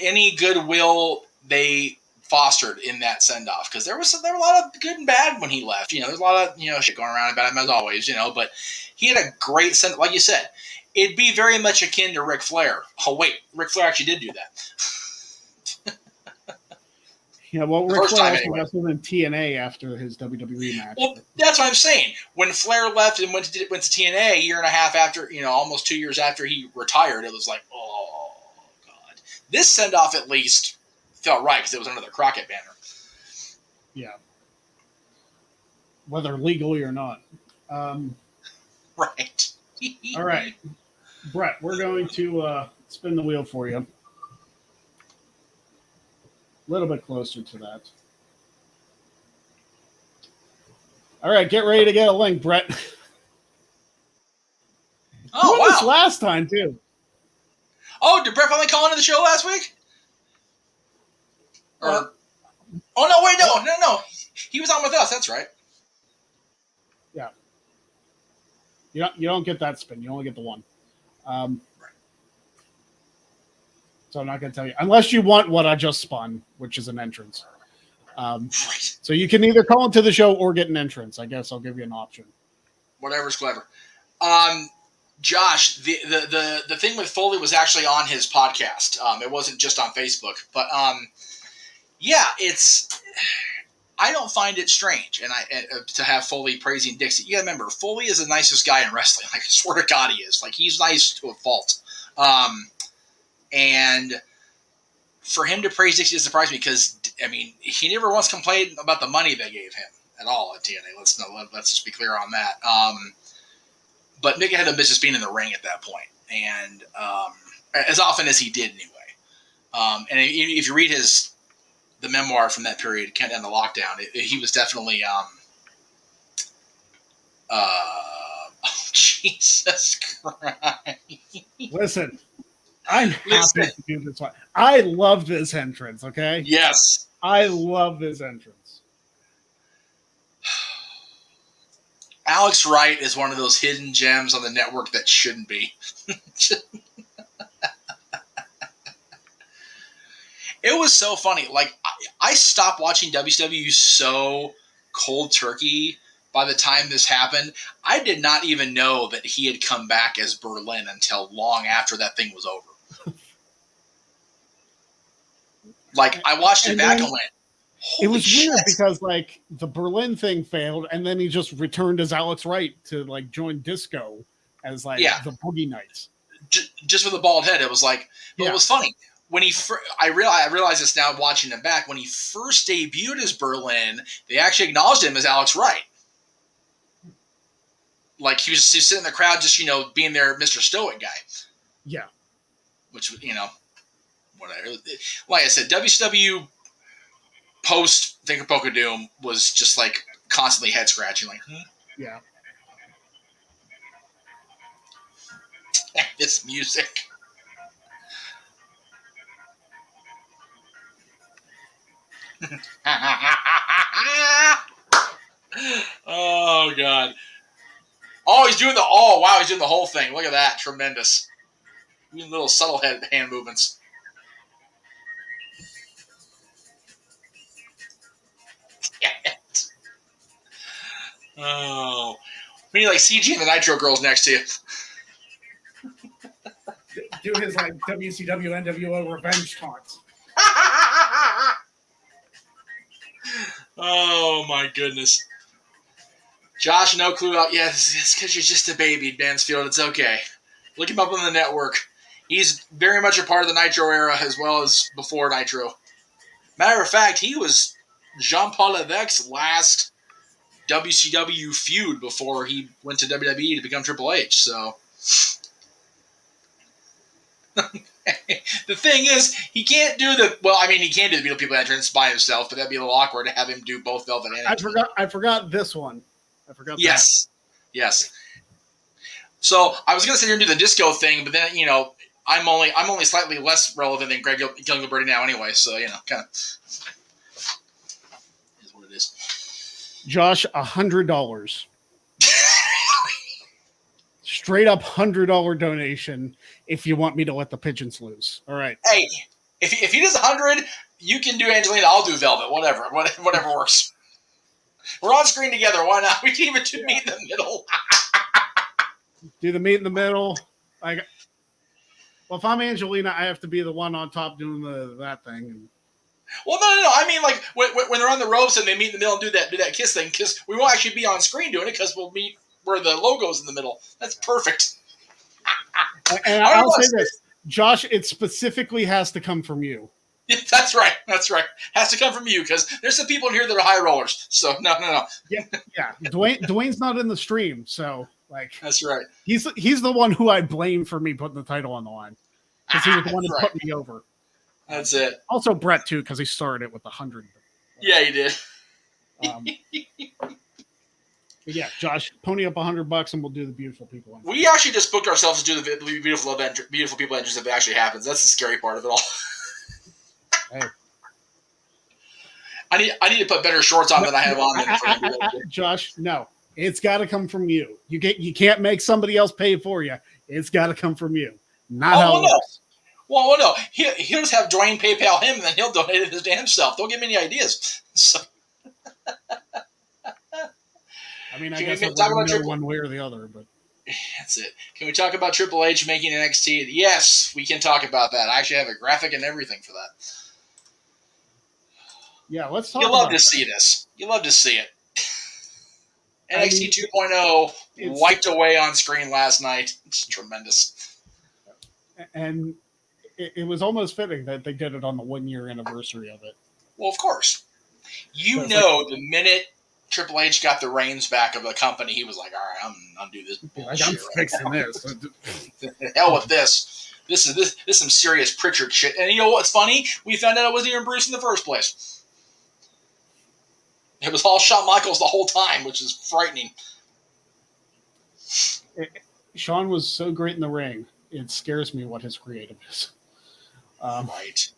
any goodwill they fostered in that send off because there were a lot of good and bad when he left. There's a lot of shit going around about him as always. But he had a great send. Like you said, it'd be very much akin to Ric Flair. Oh wait, Ric Flair actually did do that. Yeah, well, Ric Flair also wrestled in TNA after his WWE match. Well, that's what I'm saying. When Flair left and went to TNA a year and a half after, almost 2 years after he retired, it was like, oh, God. This send-off at least felt right because it was under the Crockett banner. Yeah. Whether legally or not. Right. All right. Brett, we're going to spin the wheel for you. A little bit closer to that. All right, get ready to get a link, Brett. Oh, wow. This last time, too. Oh, did Brett finally call into the show last week? No, wait, no. He was on with us. That's right. Yeah. You don't get that spin. You only get the one. Right. So I'm not going to tell you. Unless you want what I just spun, which is an entrance. Right. So you can either call into the show or get an entrance. I guess I'll give you an option. Whatever's clever. Josh, the thing with Foley was actually on his podcast. It wasn't just on Facebook. But, yeah, I don't find it strange to have Foley praising Dixie. You got to remember, Foley is the nicest guy in wrestling. Like, I swear to God he is. Like, he's nice to a fault. And for him to praise Dixie doesn't surprise me because, I mean, he never once complained about the money they gave him at all at TNA. Let's just be clear on that. But Mick had no business being in the ring at that point, and as often as he did anyway. And if you read the memoir from that period, Countdown to Lockdown, he was definitely Oh, Jesus Christ. Listen, I'm happy Listen. to do this one. I love this entrance, okay? Yes. I love this entrance. Alex Wright is one of those hidden gems on the network that shouldn't be. It was so funny. Like, I stopped watching WCW so cold turkey by the time this happened. I did not even know that he had come back as Berlin until long after that thing was over. Like, I watched it back and went, holy it was shit. weird because like the Berlin thing failed, and then he just returned as Alex Wright to like join Disco as like the Boogie Knights. Just with a bald head, it was like. But it was funny when he. I realize this now watching him back. When he first debuted as Berlin, they actually acknowledged him as Alex Wright. Like he was sitting in the crowd, just being their Mr. Stoic guy. Yeah. Which whatever. Like I said, WCW post Think of Poker Doom was just like constantly head scratching. Like, yeah. This music. Oh God. Oh, he's doing he's doing the whole thing. Look at that. Tremendous. Even little subtle hand movements. Oh. We need like CG and the Nitro Girls next to you. Do his like WCW NWO revenge taunts. Oh my goodness. Josh, no clue out. Yeah, it's because you're just a baby, Mansfield. It's okay. Look him up on the network. He's very much a part of the Nitro era as well as before Nitro. Matter of fact, he was Jean-Paul Levesque's last WCW feud before he went to WWE to become Triple H. So the thing is, he can't do he can do the Beautiful People entrance by himself, but that'd be a little awkward to have him do both Velvet and I forgot this one. I forgot. Yes. So I was gonna sit here and do the disco thing, but then I'm only slightly less relevant than Greg Gilberti now anyway. So kind of is what it is. Josh, $100. Straight up $100 donation if you want me to let the pigeons loose. All right. Hey, if he does 100, you can do Angelina. I'll do Velvet. Whatever works. We're on screen together. Why not? We can even do meet in the middle. Do the meet in the middle. Well, if I'm Angelina, I have to be the one on top doing that thing. Well, no. I mean, like when they're on the ropes and they meet in the middle and do that kiss thing, because we won't actually be on screen doing it because we'll meet where the logo's in the middle. That's perfect. And I'll say this, Josh, it specifically has to come from you. Yeah, that's right. Has to come from you because there's some people in here that are high rollers. So no. Yeah. Dwayne's not in the stream, so like that's right. He's the one who I blame for me putting the title on the line because he was the one who put me over. That's it. Also Brett too, because he started it with 100. Yeah, he did. Yeah, Josh, pony up $100 and we'll do the Beautiful People. We actually just booked ourselves to do the Beautiful People entrance if it actually happens. That's the scary part of it all. Hey. I need to put better shorts on than I have on. Josh, no, it's got to come from you. You can't make somebody else pay for you. It's got to come from you. Not how it works. Well, no. He'll just have Dwayne PayPal him, and then he'll donate it his damn self. Don't give me any ideas. So. I mean, I guess I wouldn't know one way or the other, but that's it. Can we talk about Triple H making NXT? Yes, we can talk about that. I actually have a graphic and everything for that. Yeah, let's talk. You love to see this. You love to see it. NXT 2.0 wiped away on screen last night. It's tremendous. And it was almost fitting that they did it on the 1-year anniversary of it. Well, of course. The minute Triple H got the reins back of the company, he was like, all right, I'm going to do this bullshit. I'm fixing this. The hell with this. This is some serious Pritchard shit. And you know what's funny? We found out it wasn't even Bruce in the first place. It was all Shawn Michaels the whole time, which is frightening. Sean was so great in the ring. It scares me what his creative is. Right.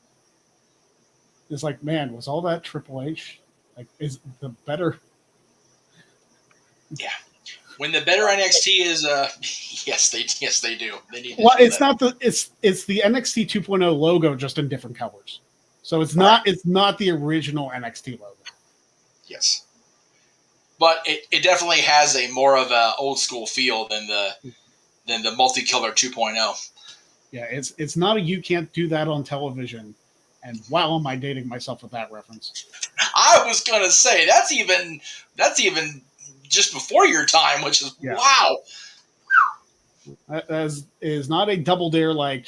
It's like, man, was all that Triple H? Like, is the better? Yeah. When the better NXT is, yes, they do. They need to Well, show it's that. not it's the NXT 2.0 logo, just in different colors. So it's Right. not the original NXT logo. Yes. But it definitely has a more of a old school feel than the multicolor 2.0. Yeah, it's not a you can't do that on television. And wow, am I dating myself with that reference? I was gonna say that's even just before your time, which is Yeah, wow. as is not a double dare like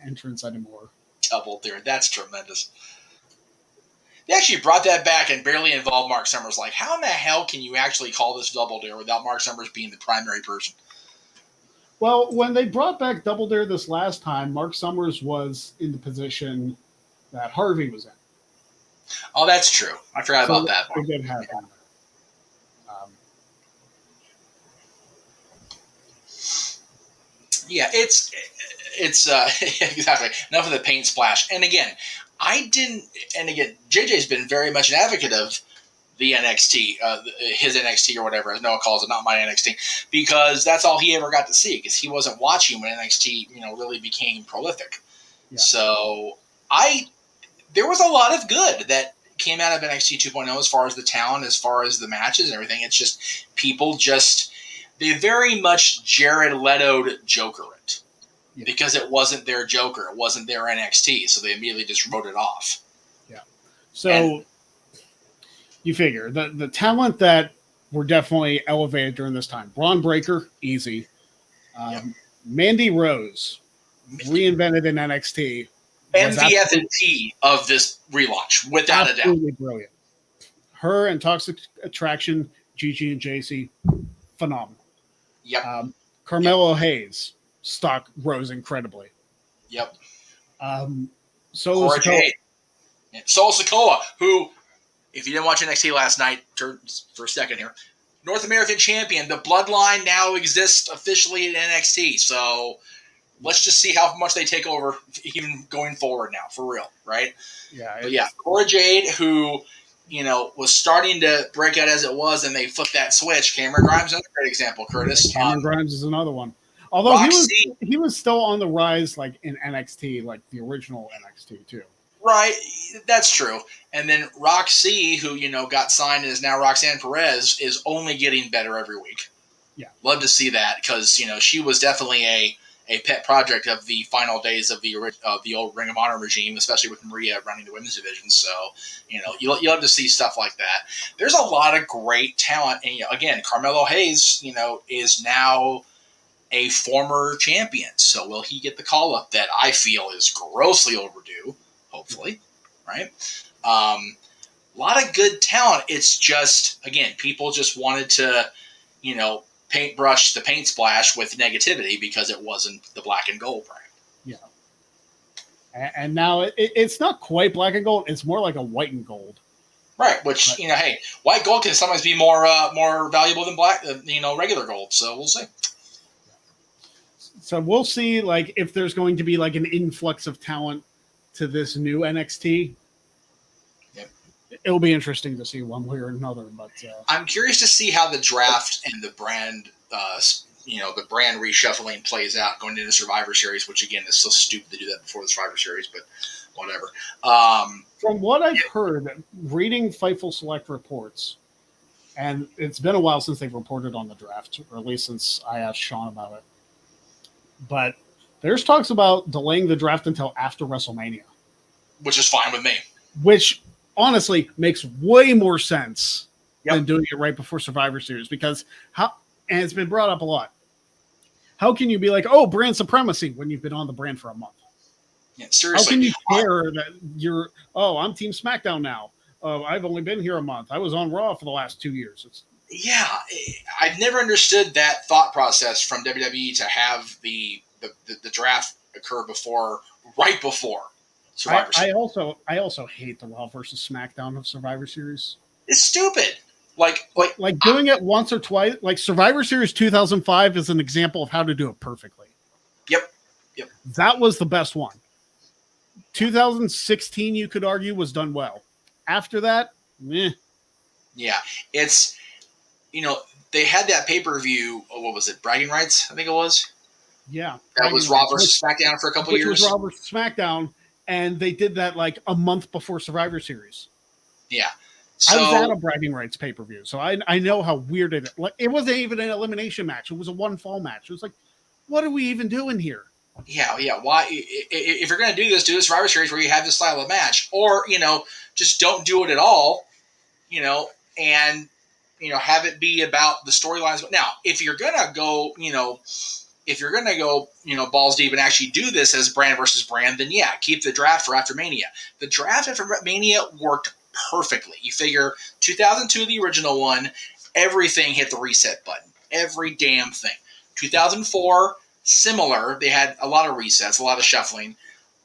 entrance anymore. Double there. That's tremendous. They actually brought that back and barely involved Mark Summers. Like, how in the hell can you actually call this Double Dare without Mark Summers being the primary person? Well, when they brought back Double Dare this last time, Mark Summers was in the position that Harvey was in. Oh, that's true. I forgot about that They one. did have him. Yeah, it's exactly enough of the paint splash. And again, JJ's been very much an advocate of the NXT, his NXT or whatever, as Noah calls it, not my NXT, because that's all he ever got to see, because he wasn't watching when NXT, really became prolific. Yeah. So there was a lot of good that came out of NXT 2.0 as far as the talent, as far as the matches and everything. It's just people they very much Jared Leto'd Joker it. Yeah. Because it wasn't their Joker, it wasn't their NXT, so they immediately just wrote it off. Yeah. So you figure the talent that were definitely elevated during this time. Braun Breaker, easy. Mandy Rose, reinvented in NXT. MVFT of this relaunch, without a doubt. Absolutely brilliant. Her and Toxic Attraction, Gigi and JC, phenomenal. Yep. Carmelo Hayes, stock rose incredibly. Yep. Solo Sikoa. Solo Sikoa, who, if you didn't watch NXT last night, for a second here, North American champion. The bloodline now exists officially in NXT. So let's just see how much they take over even going forward now, for real, right? Yeah. But yeah, Cora Jade, who, was starting to break out as it was, and they flipped that switch. Cameron Grimes is another great example, Curtis. Cameron Grimes is another one. Although he was still on the rise, like in NXT, like the original NXT too. Right, that's true. And then Roxy, who got signed and is now Roxanne Perez, is only getting better every week. Yeah, love to see that, because she was definitely a pet project of the final days of the old Ring of Honor regime, especially with Maria running the women's division. So you love to see stuff like that. There's a lot of great talent, and again, Carmelo Hayes, is now a former champion. So will he get the call up that I feel is grossly overdue? Hopefully, right? A lot of good talent. It's just, again, people just wanted to, paintbrush the paint splash with negativity because it wasn't the black and gold brand. Yeah. And now it's not quite black and gold. It's more like a white and gold. Right, which, hey, white gold can sometimes be more valuable than black, regular gold. So we'll see. So we'll see, like, if there's going to be like an influx of talent to this new NXT. Yep. It'll be interesting to see one way or another. But I'm curious to see how the draft and the brand, the brand reshuffling plays out going into Survivor Series, which again is so stupid to do that before the Survivor Series, but whatever. From what I've heard, reading Fightful Select reports, and it's been a while since they've reported on the draft, or at least since I asked Sean about it. But there's talks about delaying the draft until after WrestleMania. Which is fine with me. Which honestly makes way more sense than doing it right before Survivor Series, because and it's been brought up a lot. How can you be like, oh, brand supremacy when you've been on the brand for a month? Yeah, seriously. How can you care that I'm Team SmackDown now? I've only been here a month. I was on Raw for the last 2 years. I've never understood that thought process from WWE to have the draft occur right before Survivor Series. I also hate the Raw versus SmackDown of Survivor Series. It's stupid. Like doing it once or twice. Like Survivor Series 2005 is an example of how to do it perfectly. Yep. That was the best one. 2016, you could argue, was done well. After that, meh. Yeah, it's they had that pay-per-view. What was it? Bragging Rights, I think it was. Yeah, That was Raw versus SmackDown for a couple years. Which was Raw versus SmackDown, and they did that like a month before Survivor Series. Yeah. I was at a Bragging Rights pay-per-view, so I know how weird it is. Like, it wasn't even an elimination match. It was a one-fall match. It was like, what are we even doing here? Yeah. Why? If you're going to do this Survivor Series where you have this style of match, or just don't do it at all. And have it be about the storylines. Now, if you're gonna go, balls deep and actually do this as brand versus brand, then yeah, keep the draft for after Mania. The draft after Mania worked perfectly. You figure 2002, the original one, everything hit the reset button, every damn thing. 2004, similar. They had a lot of resets, a lot of shuffling.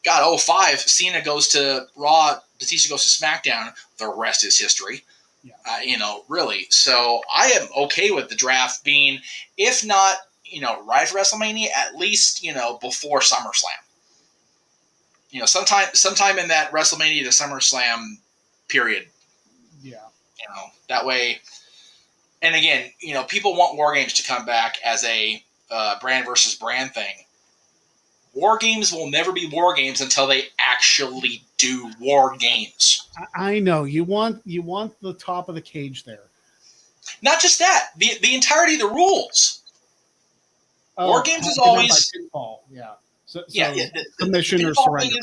God, 05, Cena goes to Raw, Batista goes to SmackDown. The rest is history. Yeah. Really. So I am okay with the draft being, if not, right after WrestleMania, at least, before SummerSlam. Sometime in that WrestleMania to SummerSlam period. Yeah. That way. And again, people want War Games to come back as a brand versus brand thing. War Games will never be War Games until they actually do War Games. I know you want the top of the cage there. Not just that, the entirety of the rules. War Games is always pinfall. Yeah. So the submission or surrender.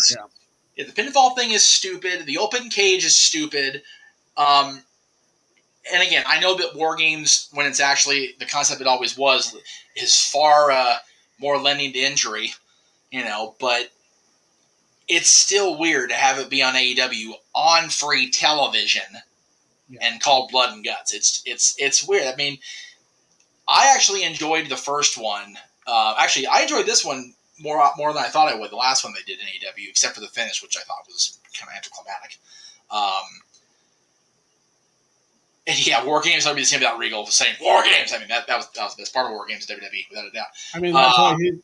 The pinfall thing is stupid. The open cage is stupid. And again, I know that War Games, when it's actually the concept it always was, is far more lending to injury. But it's still weird to have it be on AEW on free television and called Blood and Guts. It's weird. I mean, I actually enjoyed the first one. Actually, I enjoyed this one more than I thought I would. The last one they did in AEW, except for the finish, which I thought was kind of anticlimactic. And yeah, War Games would be the same without Regal saying War Games. I mean, that was the best part of War Games in WWE, without a doubt. I mean,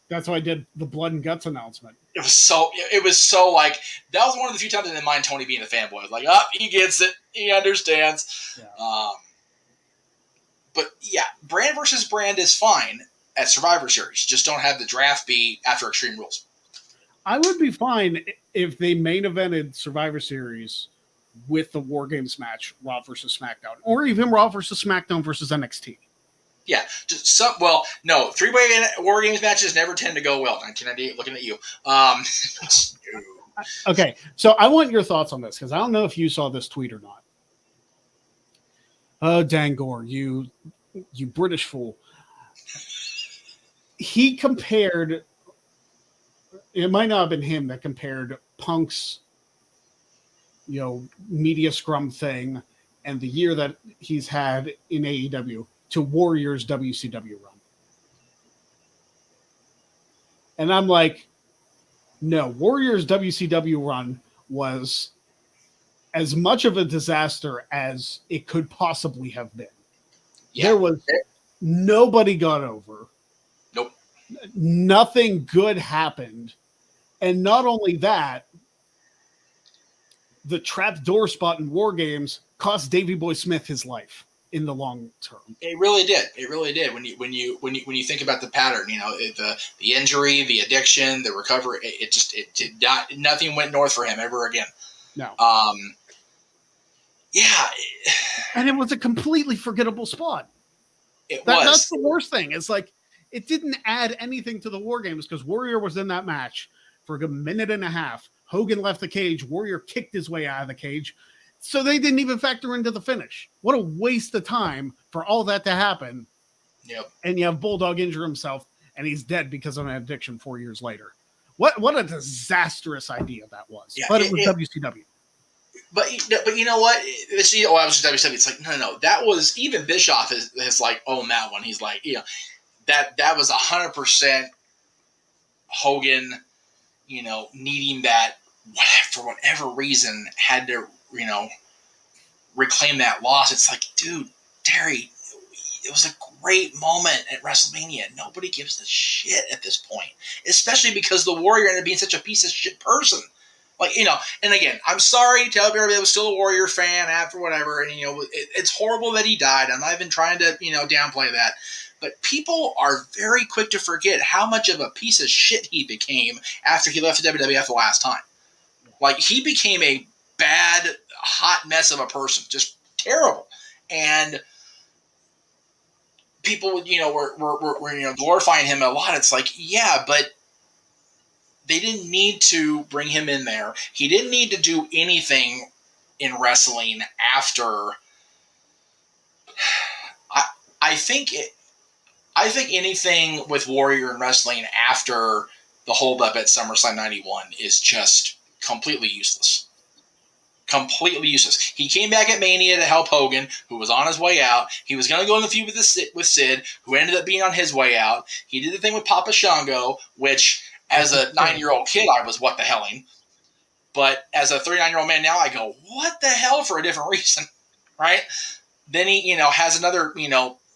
that's why I did the Blood and Guts announcement. It was so like, that was one of the few times I didn't mind Tony being a fanboy. I was like, he gets it, he understands. Yeah. But yeah, brand versus brand is fine at Survivor Series. Just don't have the draft be after Extreme Rules. I would be fine if they main evented Survivor Series with the War Games match, Raw versus SmackDown, or even Raw versus SmackDown versus NXT. Yeah, no, 3-way War Games matches never tend to go well. 1998, looking at you. Okay, so I want your thoughts on this, because I don't know if you saw this tweet or not. Oh, Dangor, you British fool. He compared, it might not have been him that compared Punk's media scrum thing and the year that he's had in AEW to Warriors WCW run. And I'm like, no, Warriors WCW run was as much of a disaster as it could possibly have been. Yeah. There was nobody got over. Nope. Nothing good happened. And not only that, the trap door spot in War Games cost Davey Boy Smith his life in the long term. It really did. It really did. When you think about the pattern, the injury, the addiction, the recovery, it did not, nothing went north for him ever again. No. Yeah. And it was a completely forgettable spot. That's the worst thing. It's like, it didn't add anything to the War Games, because Warrior was in that match for a good minute and a half. Hogan left the cage. Warrior kicked his way out of the cage. So they didn't even factor into the finish. What a waste of time for all that to happen. Yep. And you have Bulldog injure himself, and he's dead because of an addiction 4 years later. What a disastrous idea that was. Yeah, but it was WCW. But you know what? I was just WCW. It's like, no. That was, even Bischoff has like owned that one. He's like, that was 100% Hogan, needing that, for whatever reason, had to, reclaim that loss. It's like, dude, Terry, it was a great moment at WrestleMania. Nobody gives a shit at this point, especially because the Warrior ended up being such a piece of shit person. Like, and again, I'm sorry to everybody that was still a Warrior fan after whatever, and, it's horrible that he died. I'm not even trying to, downplay that. But people are very quick to forget how much of a piece of shit he became after he left the WWF the last time. Like, he became a bad, hot mess of a person. Just terrible. And people, were glorifying him a lot. It's like, yeah, but they didn't need to bring him in there. He didn't need to do anything in wrestling after. I think anything with Warrior and wrestling after the holdup at SummerSlam '91 is just completely useless. Completely useless. He came back at Mania to help Hogan, who was on his way out. He was going to go in the feud with Sid, who ended up being on his way out. He did the thing with Papa Shango, which, as a 9-year-old kid, I was what the helling. But as a 39-year-old man now, I go, what the hell, for a different reason, right? Then he, has another,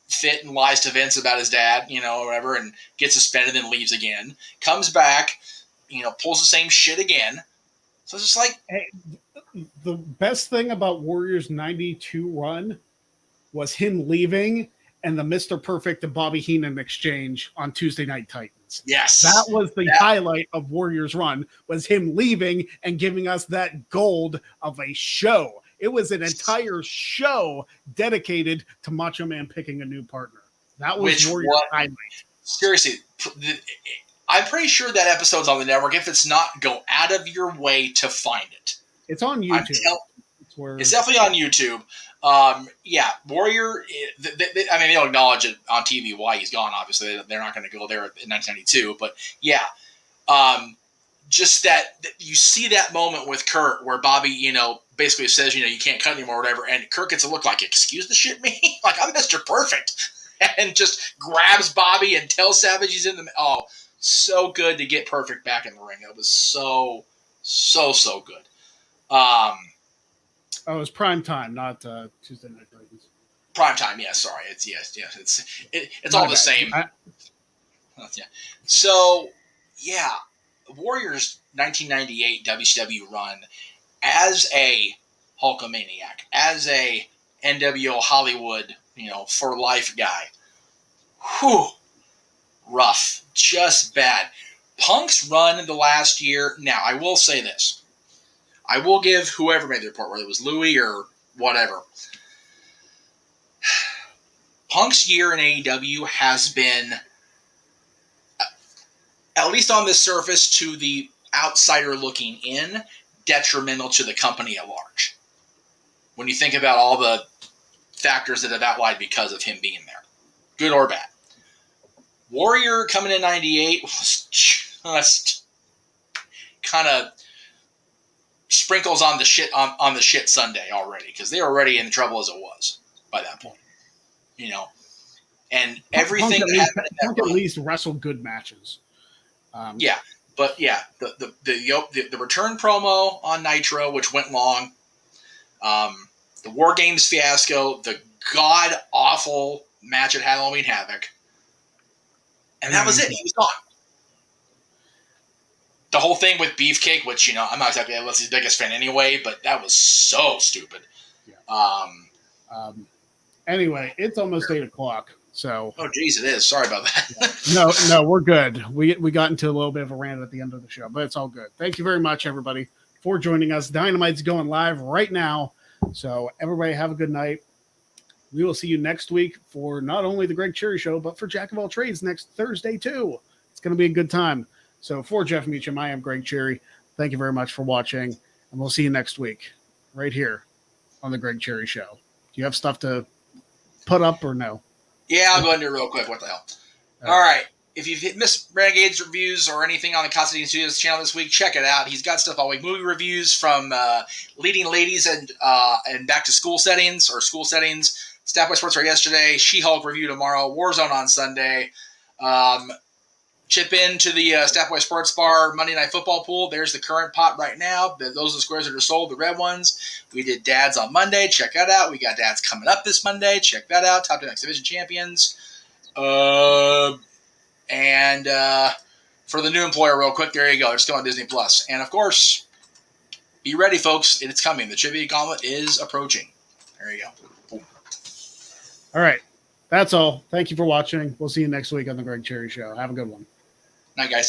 fit and lies to Vince about his dad, or whatever, and gets suspended and leaves again. Comes back, pulls the same shit again. So it's just like... Hey, the best thing about Warriors 92 run was him leaving and the Mr. Perfect and Bobby Heenan exchange on Tuesday Night Titans. Yes. That was the highlight of Warriors run, was him leaving and giving us that gold of a show. It was an entire show dedicated to Macho Man picking a new partner. That was Warriors highlight. Seriously, I'm pretty sure that episode's on the network. If it's not, go out of your way to find it. It's on YouTube. It's definitely on YouTube. Warrior. They'll acknowledge it on TV why he's gone. Obviously, they're not going to go there in 1992. But yeah, just that you see that moment with Kurt where Bobby, basically says, you can't cut anymore, or whatever, and Kurt gets a look like, excuse the shit, me, like I'm Mr. Perfect, and just grabs Bobby and tells Savage he's in the. Oh, so good to get Perfect back in the ring. It was so good. It was prime time, not Tuesday Night Titans. Prime time, yeah. Sorry, it's all the same. Yeah. So, yeah, Warriors 1998 WCW run as a Hulkamaniac, as a NWO Hollywood, for life guy. Whew, rough, just bad. Punk's run in the last year. Now, I will say this. I will give whoever made the report, whether it was Louis or whatever. Punk's year in AEW has been, at least on the surface, to the outsider looking in, detrimental to the company at large. When you think about all the factors that have outlined because of him being there, good or bad. Warrior coming in 98 was just kind of sprinkles on the shit on the shit Sunday already, because they were already in trouble as it was by that point, and everything Punk at least wrestled good matches. The return promo on Nitro, which went long, the War Games fiasco, the god awful match at Halloween Havoc, and that was it. He was gone. The whole thing with Beefcake, which, I'm not exactly his biggest fan anyway, but that was so stupid. Yeah. Anyway, it's almost 8:00, so. Oh, geez, it is. Sorry about that. No, we're good. We got into a little bit of a rant at the end of the show, but it's all good. Thank you very much, everybody, for joining us. Dynamite's going live right now, so everybody have a good night. We will see you next week for not only the Greg Cherry Show, but for Jack of All Trades next Thursday, too. It's going to be a good time. So for Jeff Meacham, I am Greg Cherry. Thank you very much for watching, and we'll see you next week right here on the Greg Cherry Show. Do you have stuff to put up or no? Yeah, I'll go into it real quick. What the hell? All right. If you've missed Renegade's reviews or anything on the Constantine Studios channel this week, check it out. He's got stuff all week. Movie reviews from leading ladies and back to school settings or school settings. Staff by Sports yesterday. She-Hulk review tomorrow. Warzone on Sunday. chip into the Staff Boy Sports Bar Monday Night Football pool. There's the current pot right now. Those are the squares that are sold, the red ones. We did dads on Monday. Check that out. We got dads coming up this Monday. Check that out. Top 10 X Division champions. And for the new employer, real quick, there you go. It's still on Disney Plus. And of course, be ready, folks. It's coming. The Trivia Gauntlet is approaching. There you go. Boom. All right. That's all. Thank you for watching. We'll see you next week on the Greg Cherry Show. Have a good one. Night, guys.